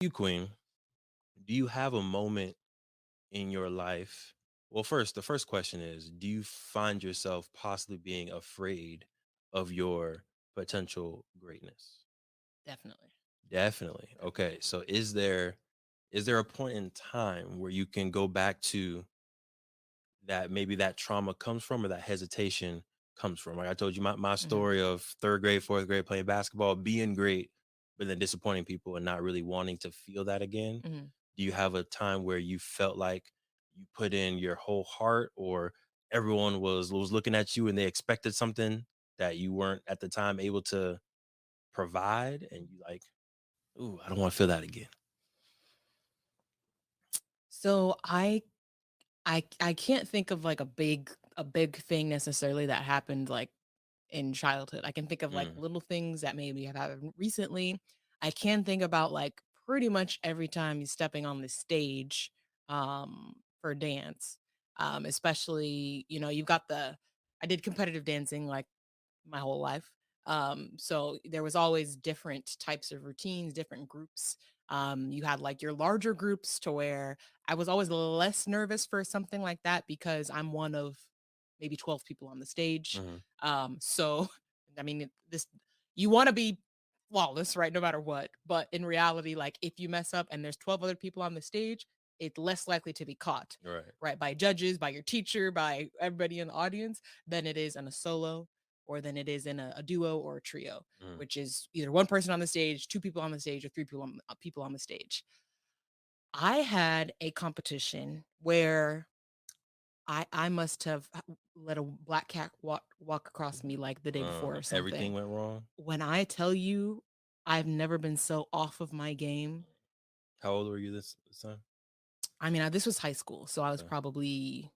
You, Queen, do you have a moment in your life? Well, first, the first question is, do you find yourself possibly being afraid of your potential greatness? Definitely. Definitely. Okay. Definitely. So is there a point in time where you can go back to that maybe that trauma comes from or that hesitation comes from? Like I told you my Hmm. story of third grade, fourth grade playing basketball, being great, but then disappointing people and not really wanting to feel that again. Hmm. Do you have a time where you felt like you put in your whole heart or everyone was looking at you and they expected something that you weren't at the time able to provide and you like, ooh, I don't want to feel that again. So I can't think of like a big thing necessarily that happened like in childhood. I can think of like Mm, little things that maybe have happened recently. I can think about like pretty much every time you're stepping on the stage for dance. Especially, you've got I did competitive dancing like my whole life. So there was always different types of routines, different groups. You had like your larger groups to where I was always less nervous for something like that because I'm one of maybe 12 people on the stage. mhm, So I mean, this you want to be flawless, right? No matter what. But in reality, like if you mess up and there's 12 other people on the stage, it's less likely to be caught, right. right? By judges, by your teacher, by everybody in the audience, than it is in a solo or than it is in a duo or a trio, Mm, which is either one person on the stage, two people on the stage, or three people on the stage. I had a competition where I must have let a black cat walk across me like the day before or everything something. went wrong. When I tell you I've never been so off of my game. How old were you this time? I mean, this was high school, so I was Okay. probably,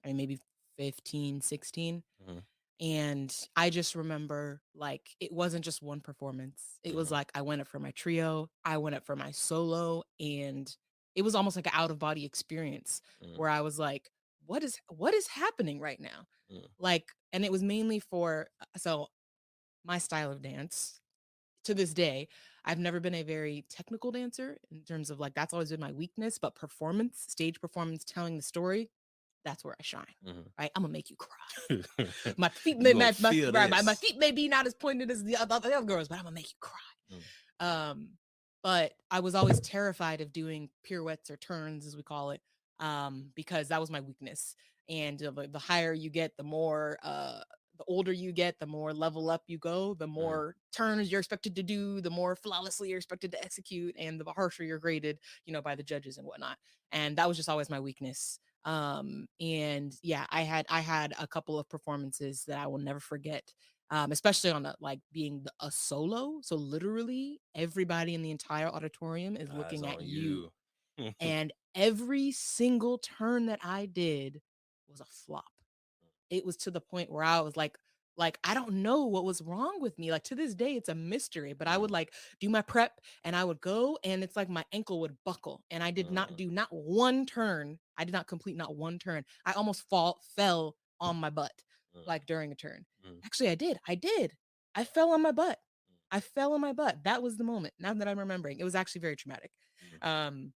I mean, maybe 15, 16. Mhm, And I just remember like it wasn't just one performance. It was mhm, like I went up for my trio, I went up for my solo, and it was almost like an out of body experience mhm, where I was like, what is happening right now? mhm, Like, and it was mainly for so my style of dance to this day, I've never been a very technical dancer in terms of like that's always been my weakness, but performance, stage performance, telling the story, that's where I shine. mhm. Right? I'm gonna make you cry. My feet You may gonna my feel right, my this. feet may be not as pointed as the other girls, but I'm gonna make you cry. Mm, But I was always terrified of doing pirouettes or turns, as we call it, because that was my weakness. And the higher you get, the older you get, the more level up you go, the mm, more turns you're expected to do, the more flawlessly you're expected to execute, and the harsher you're graded, by the judges and whatnot. And that was just always my weakness. And yeah, I had a couple of performances that I will never forget, especially on like being a solo. So literally everybody in the entire auditorium is eyes looking at on you. you. Mm, And every single turn that I did was a flop. It was to the point where I was like I don't know what was wrong with me. Like to this day, it's a mystery. But I would like do my prep and I would go and it's like my ankle would buckle. And I did not mm, do not one turn. I did not complete not one turn. I almost fell on my butt like during a turn. mm, Actually, I did. I did. I fell on my butt. I fell on my butt. That was the moment. Now that I'm remembering, it was actually very traumatic. mm, Um,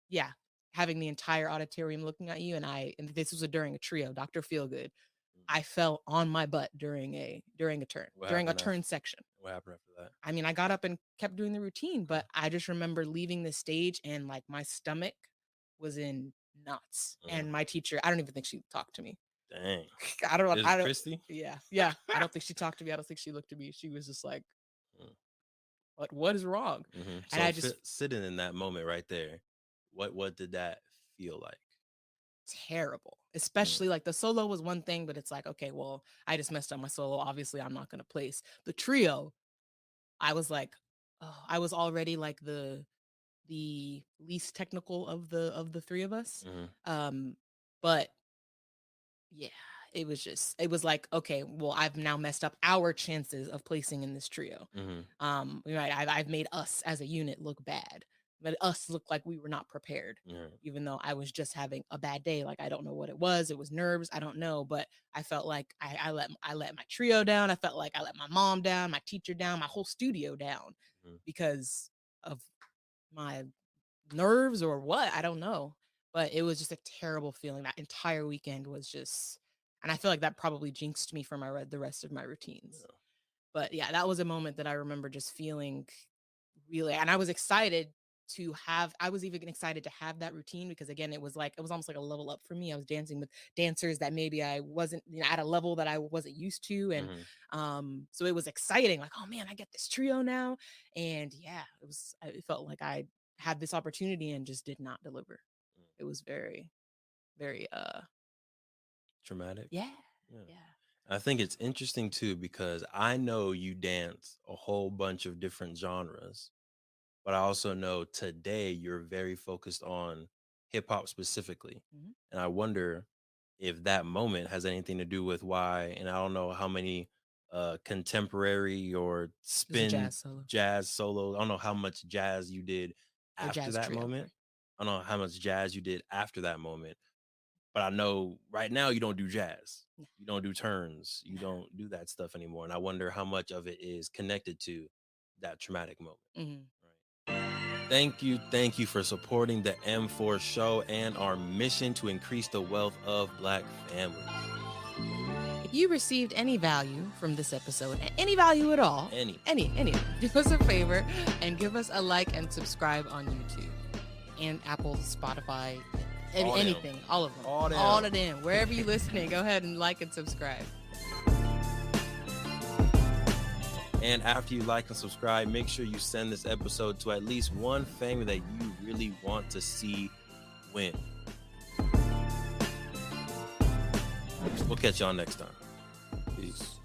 yeah, having the entire auditorium looking at you, and this was during a trio, Dr. Feelgood. mm. I fell on my butt during a turn, What during a happened after? turn section. What happened after that? I mean, I got up and kept doing the routine, but I just remember leaving the stage and like my stomach was in knots. Mm, And my teacher, I don't even think she talked to me. dang. I don't know. Is I it don't. Christy? Yeah, yeah. I don't think she talked to me. I don't think she looked at me. She was just like, Mm, What is wrong?" And So I just sitting in that moment right there, what did that feel like? terrible. Mm, Especially like the solo was one thing, but it's like, okay, well, I just messed up my solo. Obviously, I'm not gonna place. The trio, I was like, oh, I was already like the least technical of the three of us. mm, Um, but yeah, it was like, okay, well, I've now messed up our chances of placing in this trio. mm, Right, I've made us as a unit look bad, but us look like we were not prepared, mm, even though I was just having a bad day. Like I don't know what it was. It was nerves. I don't know, but I felt like I let my trio down. I felt like I let my mom down, my teacher down, my whole studio down mm, because of my nerves or what, I don't know. But it was just a terrible feeling. That entire weekend was just, and I feel like that probably jinxed me for the rest of my routines. Yeah. But yeah, that was a moment that I remember just feeling really, and I was excited to have, I was even excited to have that routine because again, it was like, it was almost like a level up for me. I was dancing with dancers that maybe I wasn't, at a level that I wasn't used to. And Mhm. so it was exciting, like, oh man, I get this trio now. And yeah, it felt like I had this opportunity and just did not deliver. Mm. It was very, very Traumatic. yeah, Yeah. yeah. I think it's interesting too because I know you dance a whole bunch of different genres, but I also know today you're very focused on hip hop specifically. Mhm. And I wonder if that moment has anything to do with why, and I don't know how many contemporary or It was a spin jazz solo jazz solos. I don't know how much jazz you did or after jazz that trio, moment. sorry. I don't know how much jazz you did after that moment, but I know right now you don't do jazz. No, You don't do turns. You no. don't do that stuff anymore. And I wonder how much of it is connected to that traumatic moment. Mhm. Right. Thank you for supporting the M4 show and our mission to increase the wealth of Black families. If you received any value from this episode, any value at all, Any, any, do us a favor and give us a like and subscribe on YouTube and Apple, Spotify, all them, anything, all of them, all all them. of them. Wherever you're listening, go ahead and like and subscribe. And after you like and subscribe, make sure you send this episode to at least one family that you really want to see win. We'll catch y'all next time. Peace.